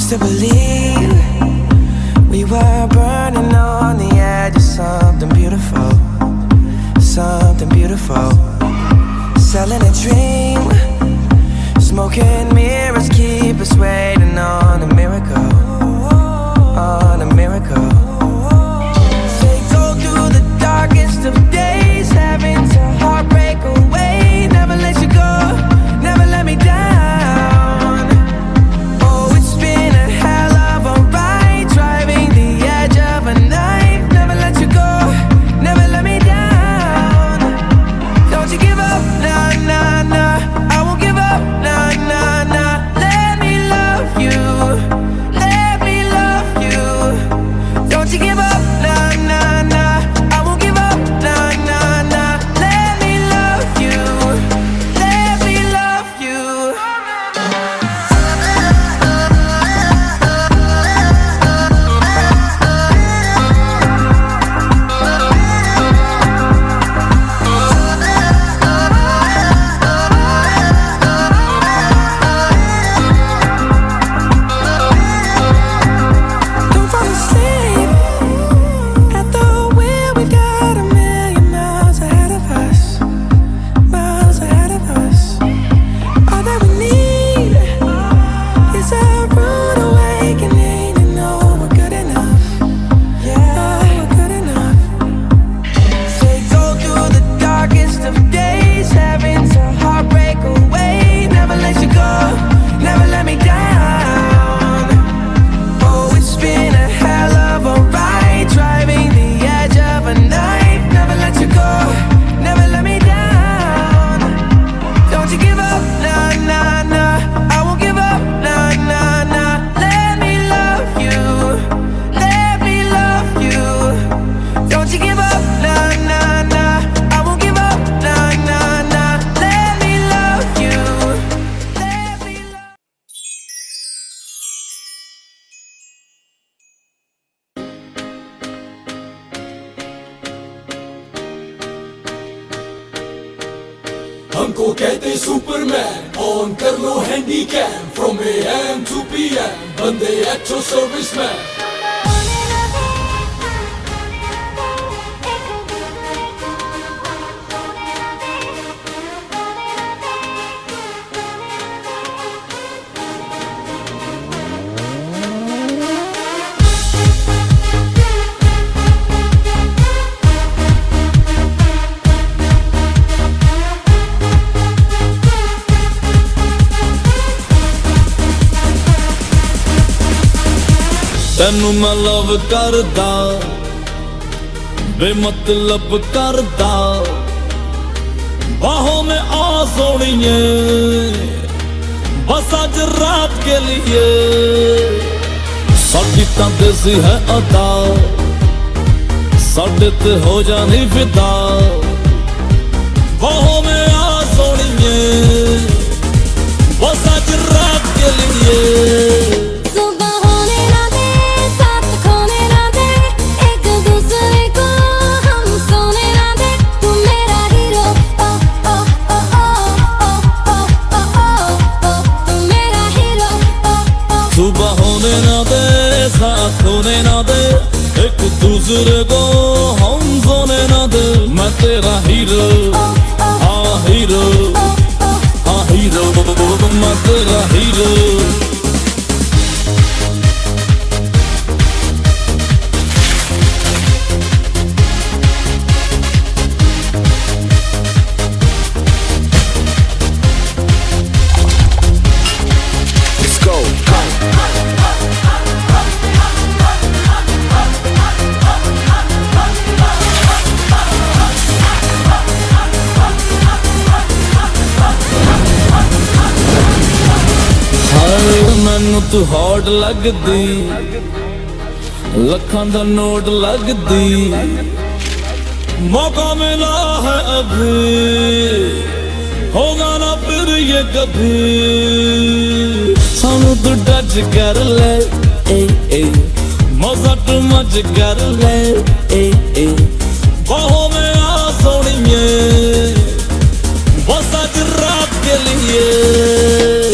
used to believe we were burning on the edge of something beautiful, something beautiful. Selling a dream, smoking mirrors keep us waiting on a miracle, on a miracle. They go through the darkest of days, having to heartbreak away. Never let you go, never let me down. Oh, it's been a hell of a ride, driving the edge of a knife. Never let you go, never let me down. Don't you give up, nah, nah, nah. I won't give up, nah, nah, nah. Let me love you, let me love you. Don't you give up, nah, nah, nah. I won't give up, nah, nah, nah. Let me love you, let me love you. Don't fall asleep at the wheel. We've got a million miles ahead of us, miles ahead of us. All that we need is a rude awakening to know we're good enough. Yeah, we're good enough. They go through the darkest of days, having to heartbreak away. Never let you go, never let me down. Oh, it's been a hell of a ride, driving the edge of a knife. Never let you go, never let me down. Don't you give up, nah, nah, nah. I won't give up, nah, nah, nah. Let me love you, let me love you. Don't you give up, nah, nah, nah. I won't give up, nah, nah, nah. Let me love you, let me love. हमको कहते Superman, on कर लो Handycam. From AM to PM, बंदे actual serviceman. ਤੈਨੂੰ ਮੈਂ ਲਵ ਕਰਦਾ, ਬੇਮਤਲਬ ਕਰਦਾ. बाहों में आ सोनिए, बस आज रात के लिए. साडी तां देसी है अदा, साडे ते हो जानी फिदा. बाहों में आ सोनिए, बस आज रात के लिए. सुबह होने ना दे, साथ होने ना दे, एक दूसरे को हम सोने ना दे. मैं तेरा हीरो, हाँ हीरो, हाँ हीरो, मैं तेरा हीरो. मैनू तू हॉट लगदी, लखां दा नोट लगदी. मौका मिला है अभी, होगा ना फिर ये कभी. सानू तू टच कर ले, मजा तू मच कर ले. बाहों में आ सोनिए, बस आज रात के लिए.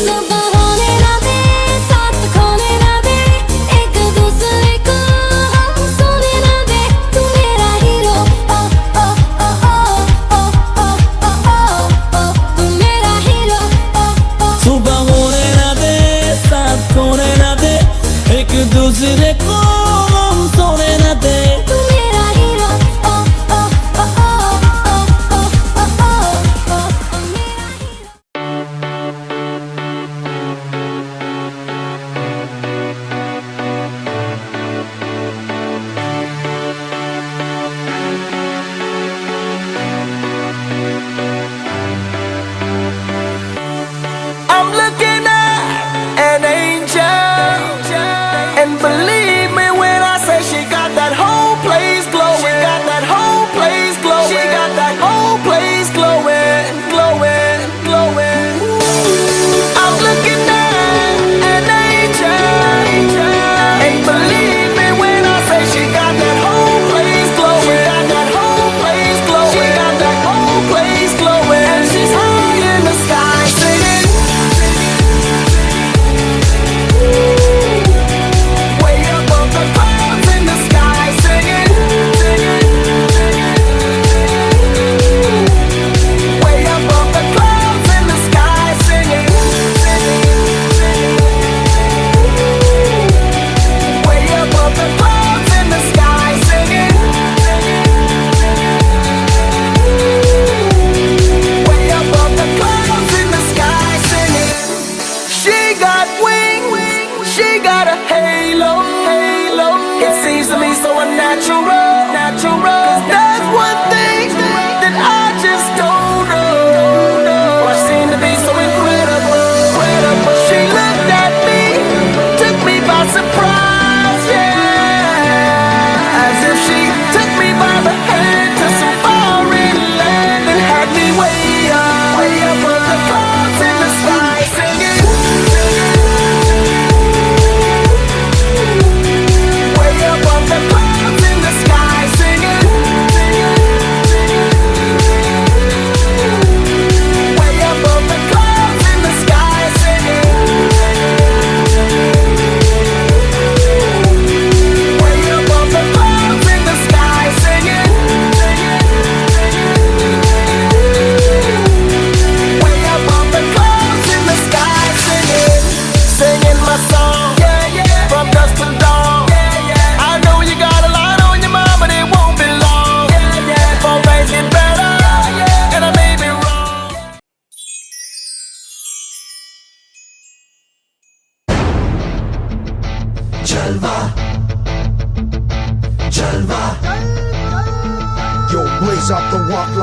सुबह होने ना दे, साथ खोने ना दे.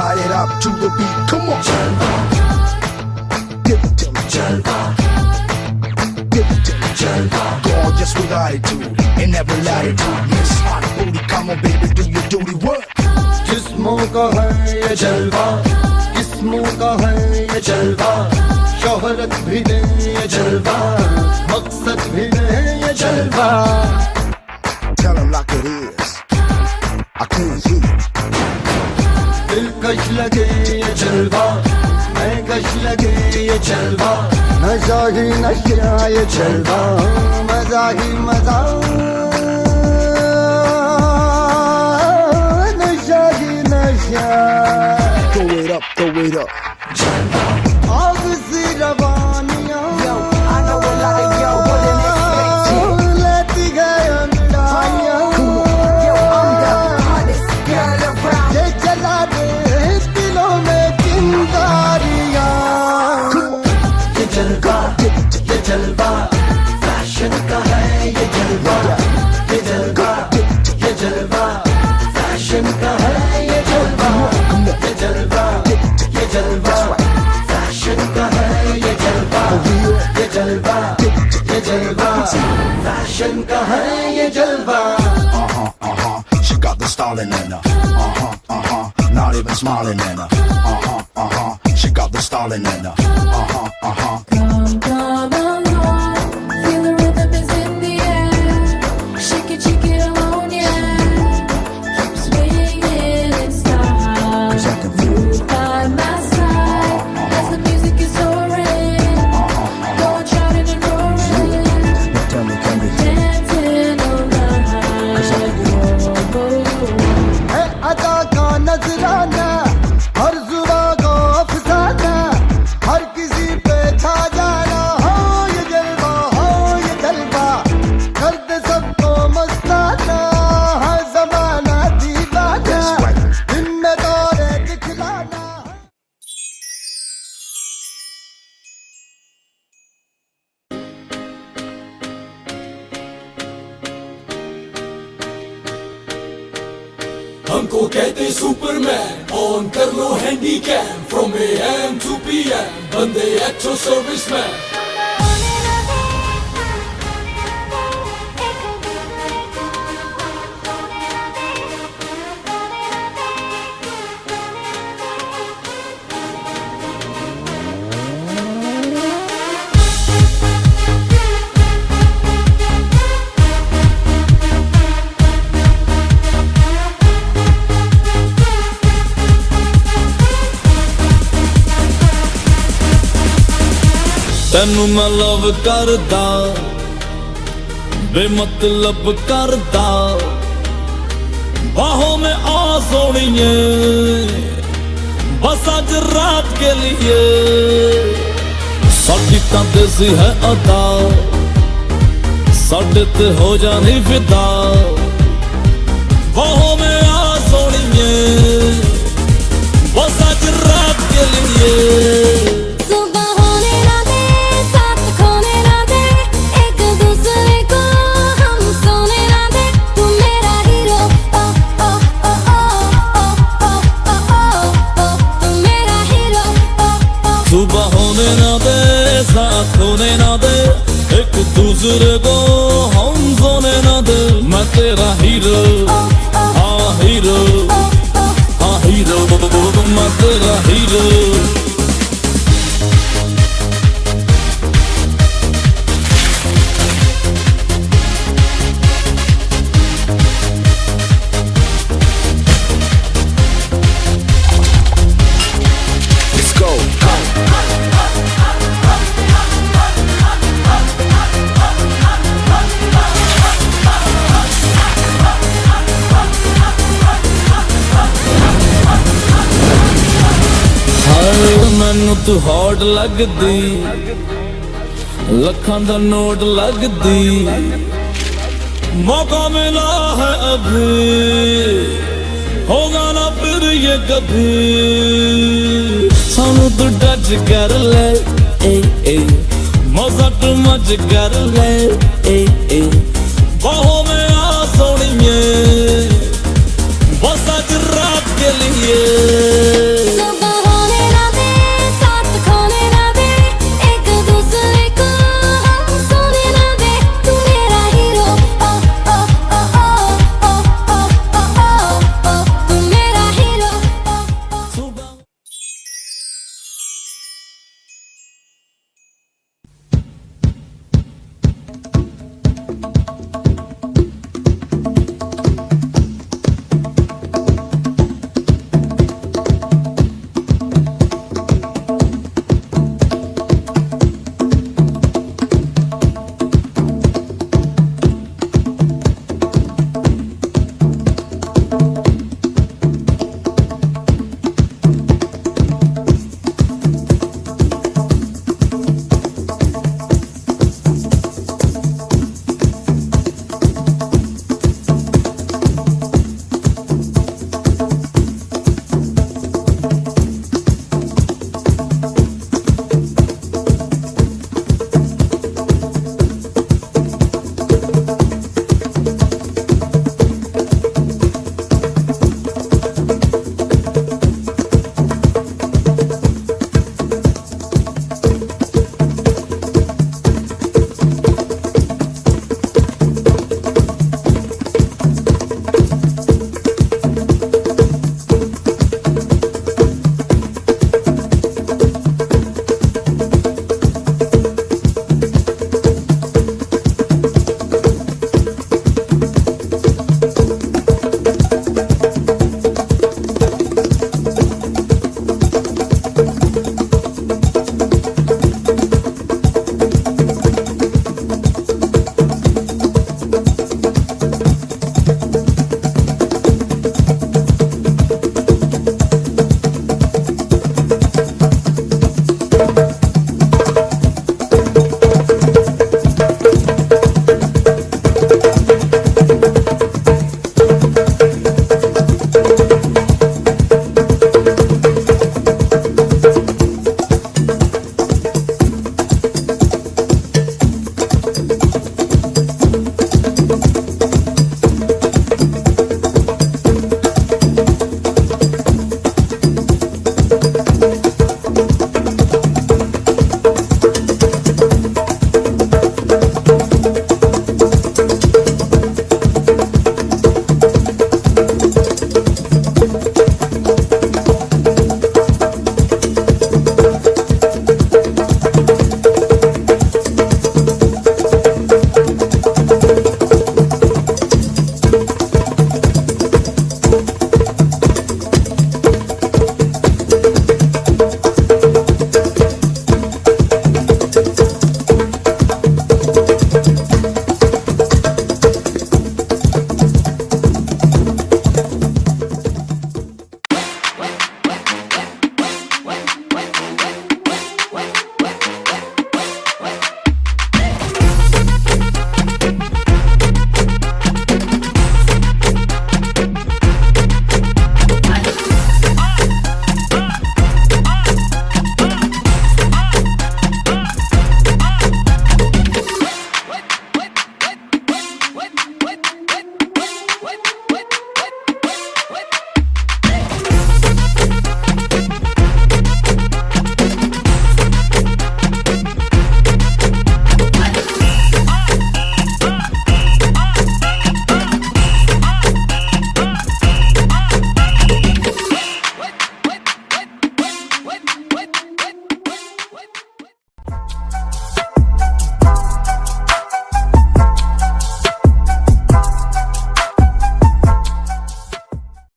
light it up to the beat. Come on. Jalva. Give it to me. Jalva. Give it to me. Jalva. Gorgeous with attitude and every latitude. Miss Hot Booty, come on baby, do your duty. What? जिस्मों का है ये जलवा, किस्मों का है ये जलवा, शोहरत भी दे ये जलवा, मकसद भी दे ये जलवा. Tell them like it is. I can't hear. दिलकश लगे ये जलवा, मैं कश लगे ये जलवा, नशा ही नशा ये जलवा, मजा ही मजा, नशा ही नशा. Throw it up, throw it up. आग सी रवानियां, Yo, I know a lot of y'all wouldn't expect it. लेती गए अंगड़ाइयां. Yo, I'm the hottest girl around. ये जला दे दिलों में चिंगारियां. ये जलवा, ये जलवा, फैशन का है ये जलवा. ये जलवा, ये जलवा, फैशन का है ये जलवा. ये जलवा, ये जलवा, फैशन का है ये जलवा. ये जलवा, ये जलवा, फैशन का है ये जलवा. She got the styling in her. Not even smiling in her. She got the styling in her. Come, come along, feel the rhythm is in the air. Shake it alone, yeah. Keep swinging in style. 'Cause I can feel it. Move by my side as the music is soaring. Going shouting and roaring, Now tell me, can you hear? dancing all night. है अदा का नजराना, हर जुबा को अफसाना, हर किसी पे छा जाना. हो ये जलवा, हो ये जलवा, कर दे सबको मस्ताना. है जमाना दीवाना, दिन में दौरे दिखलाना. हमको कहते सुपरमैन, ऑन कर लो Handycam. From AM to PM, बंदे एक्चो सर्विसमैन. ਤੈਨੂੰ ਮੈਂ ਲਵ ਕਰਦਾ, ਬੇਮਤਲਬ ਕਰਦਾ, ਬਾਹੋਂ में आ सोनिए, बस आज रात के लिए. साडी तां देसी है अदा, साडे ते हो जानी फिदा, बाहों में आ सोनिए, बस आज रात के लिए. सुबह होने ना दे, साथ खोने ना दे, एक दूसरे को हम सोने ना दे. तू मेरा हीरो, ओ ओ ओ ओ ओ ओ ओ ओ, तू मेरा हीरो, ओ ओ. सुबह होने ना दे, साथ होने ना दे, एक दूसरे को हम सोने ना दे. मैं तेरा हीरो, हाँ हीरो, हाँ हीरो, मैं तेरा हीरो. Let's go. ਹਾਏ ਮੈਨੂੰ ਤੂੰ ਹੌਟ ਲੱਗਦੀ, ਲੱਖਾਂ ਦਾ ਨੋਟ ਲੱਗਦੀ. मौका मिला है अभी, होगा ना फिर ये कभी. सानू तू टच कर ले, मजा तू मच कर ले, बाहों में